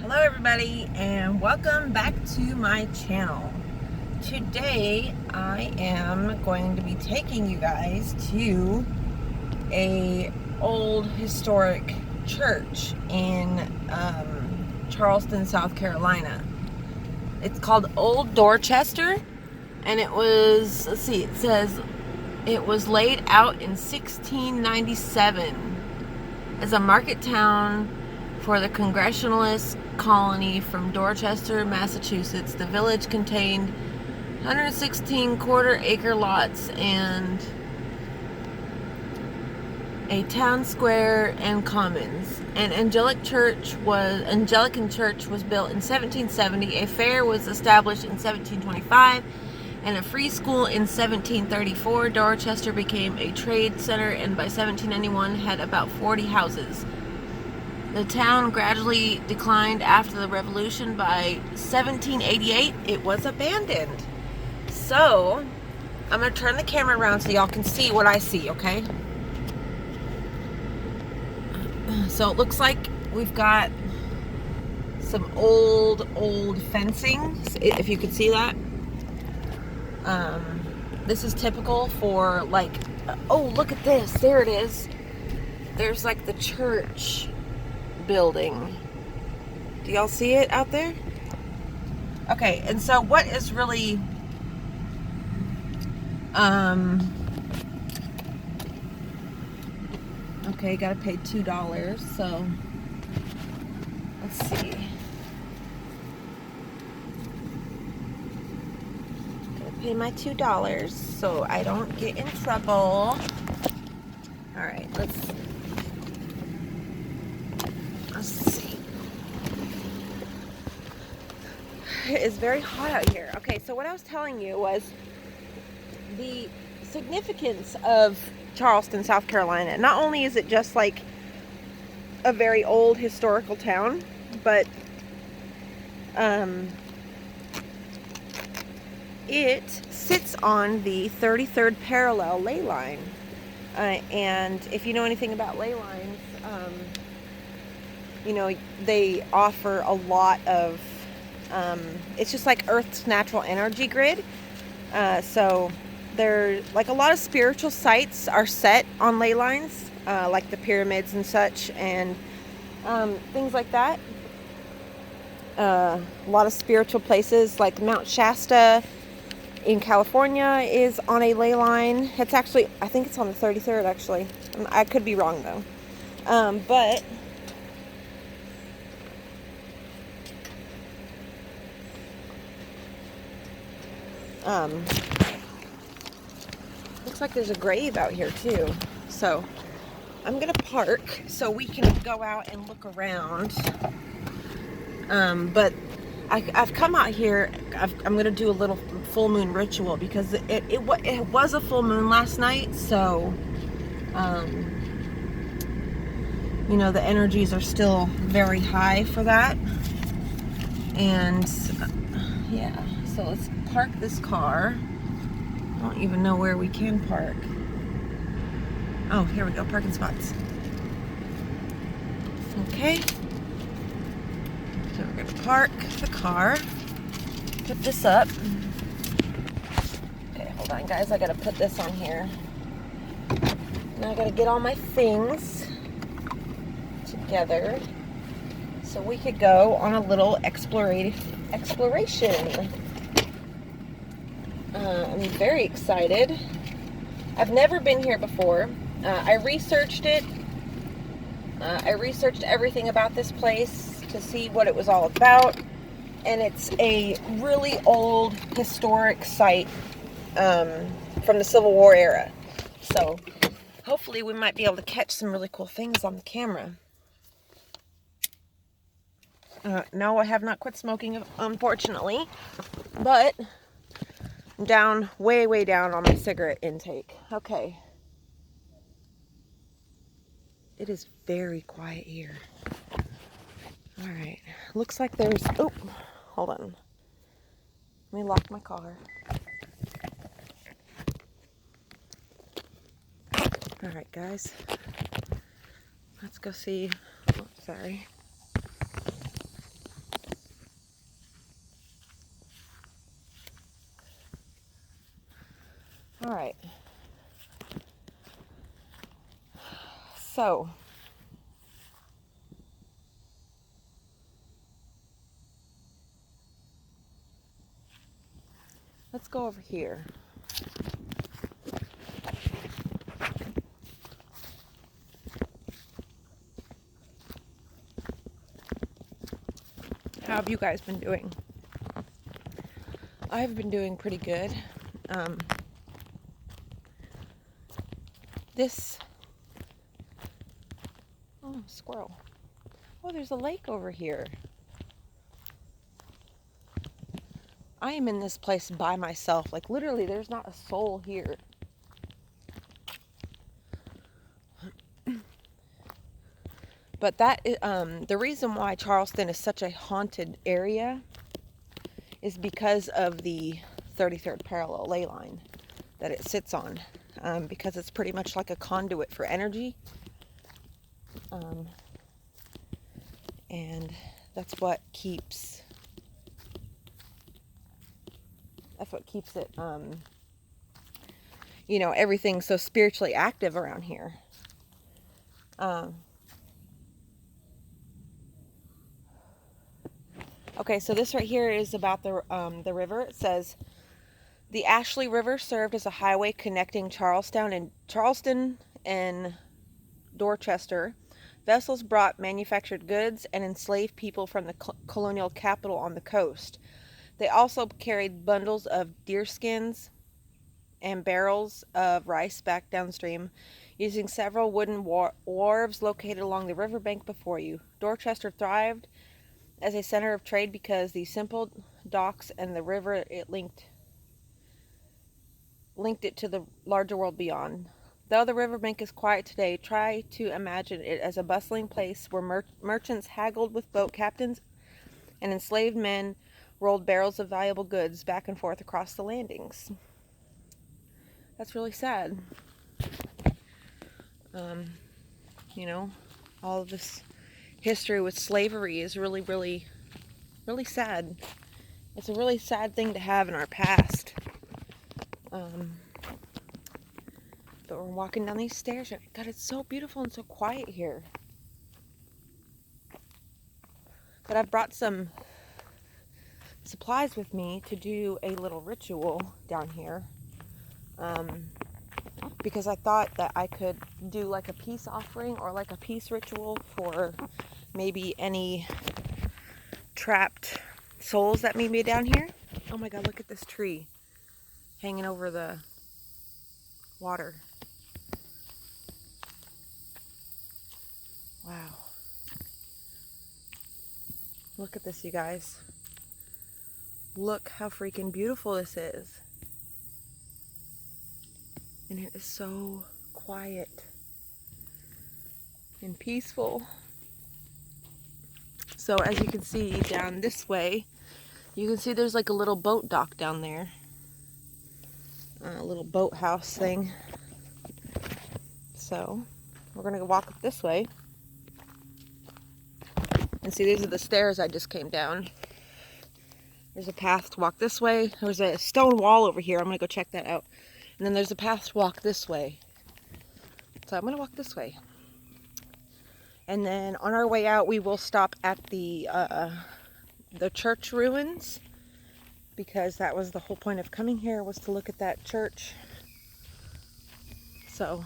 Hello everybody and welcome back to my channel. Today I am going to be taking you guys to a old historic church in Charleston, South Carolina. It's called Old Dorchester, and it was, let's see, it says it was laid out in 1697 as a market town for the Congregationalist colony from Dorchester, Massachusetts. The village contained 116 quarter-acre lots and a town square and commons. An Anglican church was built in 1770. A fair was established in 1725, and a free school in 1734. Dorchester became a trade center, and by 1791 had about 40 houses. The town gradually declined after the Revolution. By 1788, it was abandoned. So, I'm going to turn the camera around so y'all can see what I see, okay? So, it looks like we've got some old fencing, if you could see that. This is typical for, like, oh, look at this. There it is. There's, like, the church building. Do y'all see it out there? Okay, and so what is really okay, gotta pay $2, so let's see. Gotta pay my $2 so I don't get in trouble. Alright, let's see. It's very hot out here. Okay, so what I was telling you was the significance of Charleston, South Carolina. Not only is it just like a very old historical town, but it sits on the 33rd parallel ley line. And if you know anything about ley lines, you know, they offer a lot of it's just like Earth's natural energy grid. So there, like, a lot of spiritual sites are set on ley lines, like the pyramids and such, and things like that. A lot of spiritual places like Mount Shasta in California is on a ley line. It's actually, I think it's on the 33rd actually. I could be wrong though. But looks like there's a grave out here too. So I'm gonna park so we can go out and look around. But I've come out here. I'm gonna do a little full moon ritual because it was a full moon last night. So you know, the energies are still very high for that. And yeah, so let's park this car. I don't even know where we can park. Oh, here we go, parking spots. Okay. So we're gonna park the car, put this up. Okay, hold on guys, I gotta put this on here. Now I gotta get all my things together so we could go on a little exploration. I'm very excited. I've never been here before. I researched it. I researched everything about this place to see what it was all about. And it's a really old historic site from the Civil War era. So hopefully we might be able to catch some really cool things on the camera. No, I have not quit smoking, unfortunately. But I'm down, way down on my cigarette intake. Okay. It is very quiet here. Alright. Looks like there's... Oh, hold on. Let me lock my car. Alright, guys. Let's go see... Oh, sorry. All right. So, let's go over here. How have you guys been doing? I've been doing pretty good. Oh, squirrel. Oh, there's a lake over here. I am in this place by myself. Like, literally, there's not a soul here. But the reason why Charleston is such a haunted area is because of the 33rd parallel ley line that it sits on. Because it's pretty much like a conduit for energy. And that's what keeps it, you know, everything so spiritually active around here. Okay, so this right here is about the river. It says, the Ashley River served as a highway connecting Charleston and Dorchester. Vessels brought manufactured goods and enslaved people from the colonial capital on the coast. They also carried bundles of deer skins and barrels of rice back downstream, using several wooden wharves located along the riverbank before you. Dorchester thrived as a center of trade because the simple docks and the river it linked it to the larger world beyond. Though the riverbank is quiet today, try to imagine it as a bustling place where merchants haggled with boat captains and enslaved men rolled barrels of valuable goods back and forth across the landings. That's really sad. You know, all of this history with slavery is really, really, really sad. It's a really sad thing to have in our past. But we're walking down these stairs. God, it's so beautiful and so quiet here. But I've brought some supplies with me to do a little ritual down here. Because I thought that I could do like a peace offering or like a peace ritual for maybe any trapped souls that may be down here. Oh my God, look at this tree hanging over the water. Wow. Look at this, you guys. Look how freaking beautiful this is. And it is so quiet and peaceful. So as you can see down this way, you can see there's like a little boat dock down there. A little boathouse thing. So we're gonna go walk up this way. And see, these are the stairs I just came down. There's a path to walk this way. There's a stone wall over here. I'm gonna go check that out. And then there's a path to walk this way. So I'm gonna walk this way. And then on our way out, we will stop at the church ruins, because that was the whole point of coming here, was to look at that church. So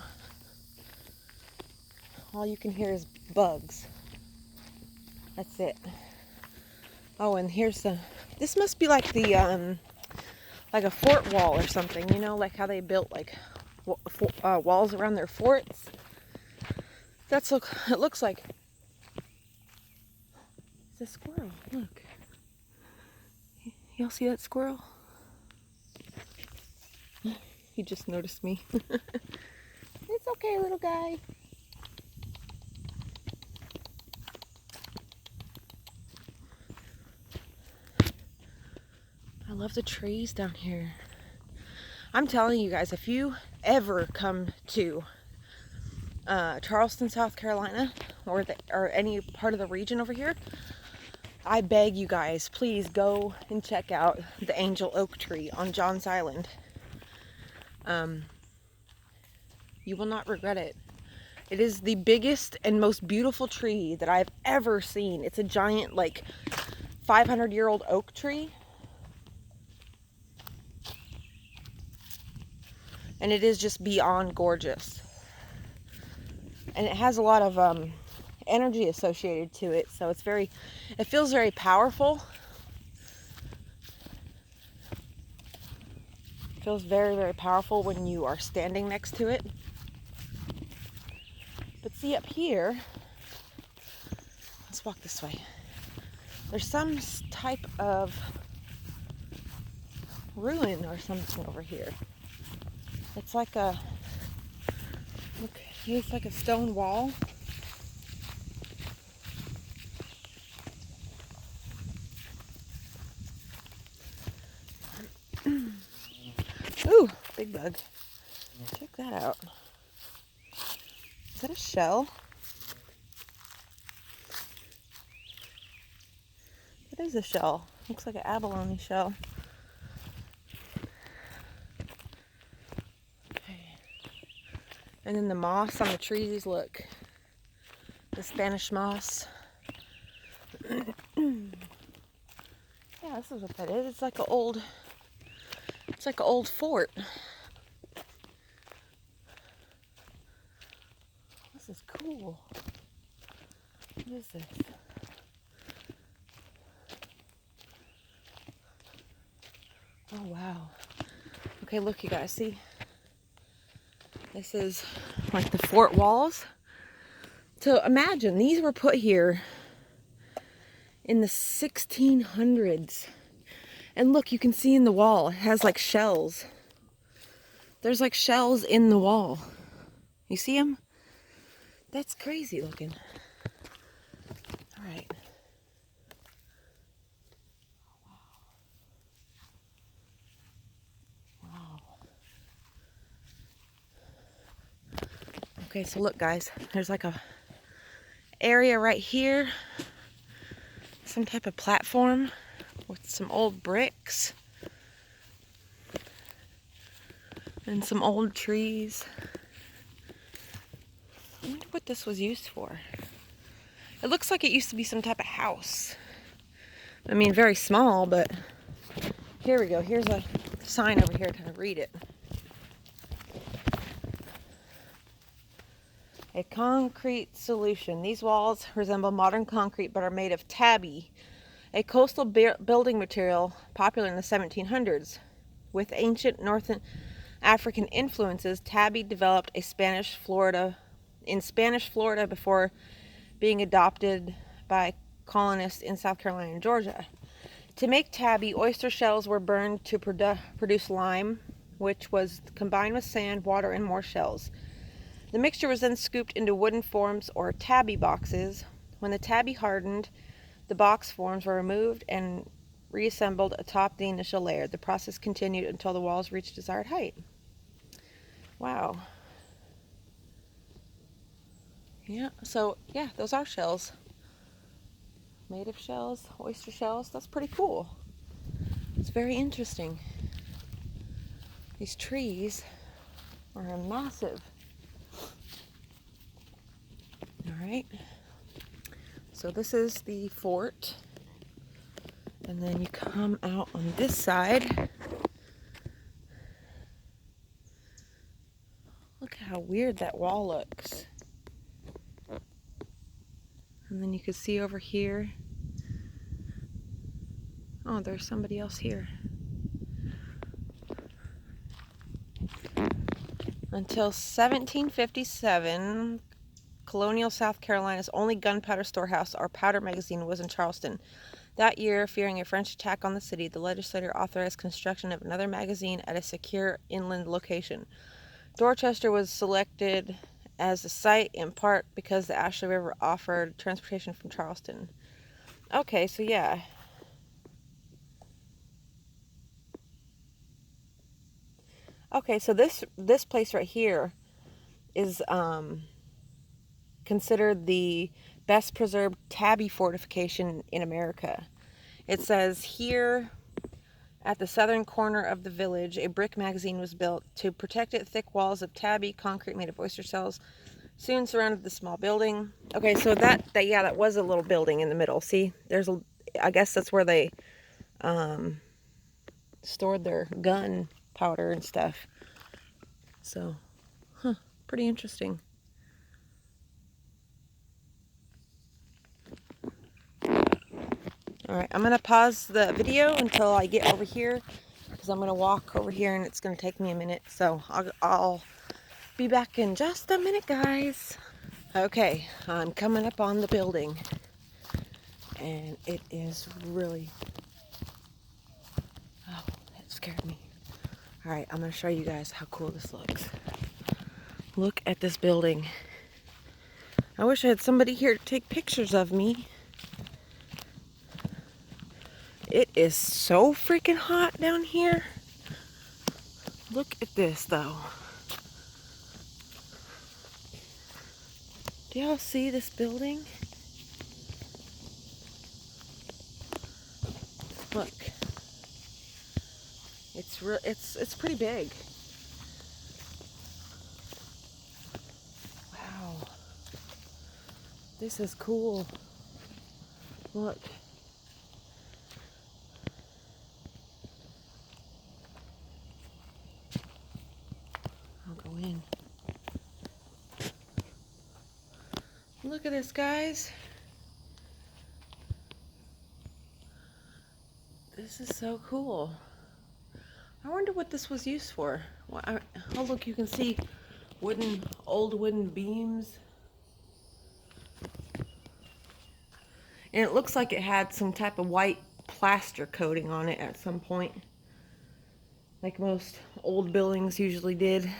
all you can hear is bugs. That's it. Oh, and here's this must be like the like a fort wall or something, you know, like how they built like walls around their forts. It looks like. It's a squirrel. Look. Y'all see that squirrel? He just noticed me. It's okay, little guy. I love the trees down here. I'm telling you guys, if you ever come to Charleston, South Carolina, or any part of the region over here, I beg you guys, please go and check out the angel oak tree on Johns Island. You will not regret it. It is the biggest and most beautiful tree that I've ever seen. It's a giant, like, 500-year-old oak tree. And it is just beyond gorgeous. And it has a lot of energy associated to it, so it feels very powerful. It feels very, very powerful when you are standing next to it. But see, up here, let's walk this way. There's some type of ruin or something over here. It's like it's like a stone wall. Ooh, big bug. Check that out. Is that a shell? It is a shell. Looks like an abalone shell. Okay. And then the moss on the trees, look. The Spanish moss. Yeah, this is what that is. It's like an old fort. This is cool. What is this? Oh, wow. Okay, look, you guys, see? This is like the fort walls. So imagine, these were put here in the 1600s. And look, you can see in the wall, it has like shells. There's like shells in the wall. You see them? That's crazy looking. All right. Wow. Okay, so look, guys, there's like a area right here, some type of platform with some old bricks and some old trees. I wonder what this was used for. It looks like it used to be some type of house. I mean, very small, but here we go. Here's a sign over here to read it. A concrete solution. These walls resemble modern concrete but are made of tabby, a coastal building material popular in the 1700s. With ancient North African influences, tabby developed in Spanish Florida before being adopted by colonists in South Carolina and Georgia. To make tabby, oyster shells were burned to produce lime, which was combined with sand, water, and more shells. The mixture was then scooped into wooden forms or tabby boxes. When the tabby hardened, the box forms were removed and reassembled atop the initial layer. The process continued until the walls reached desired height. Wow. Yeah, so yeah, those are shells. Made of shells, oyster shells. That's pretty cool. It's very interesting. These trees are massive. Alright, so this is the fort, and then you come out on this side. Look how weird that wall looks. And then you can see over here. Oh, there's somebody else here. Until 1757, colonial South Carolina's only gunpowder storehouse or powder magazine was in Charleston. That year, fearing a French attack on the city, the legislature authorized construction of another magazine at a secure inland location. Dorchester was selected as the site in part because the Ashley River offered transportation from Charleston. Okay, so yeah. Okay, so this place right here is considered the best preserved tabby fortification in America. It says here, At the southern corner of the village, a brick magazine was built. To protect it, thick walls of tabby concrete made of oyster shells soon surrounded the small building. Okay, so that was a little building in the middle. See, I guess that's where they stored their gun powder and stuff. So, pretty interesting. Alright, I'm going to pause the video until I get over here, because I'm going to walk over here and it's going to take me a minute. So I'll be back in just a minute, guys. Okay, I'm coming up on the building, and it is really... Oh, that scared me. Alright, I'm going to show you guys how cool this looks. Look at this building. I wish I had somebody here to take pictures of me. It is so freaking hot down here. Look at this, though. Do y'all see this building? Look. It's pretty big. Wow. This is cool. Look. I'll go in. Look at this, guys. This is so cool. I wonder what this was used for. Well, oh, look, you can see old wooden beams. And it looks like it had some type of white plaster coating on it at some point, like most old buildings usually did.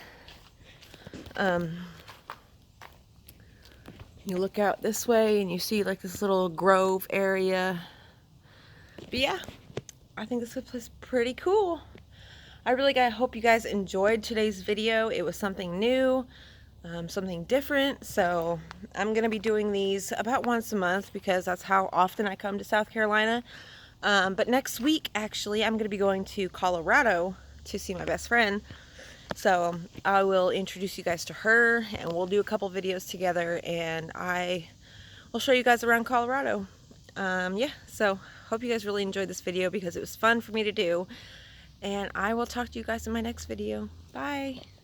You look out this way and you see like this little grove area. But yeah, I think this place is pretty cool. I hope you guys enjoyed today's video. It was something new, something different. So I'm going to be doing these about once a month because that's how often I come to South Carolina. But next week, actually, I'm going to be going to Colorado to see my best friend. So I will introduce you guys to her, and we'll do a couple videos together, and I will show you guys around Colorado. Yeah, so hope you guys really enjoyed this video because it was fun for me to do, and I will talk to you guys in my next video. Bye!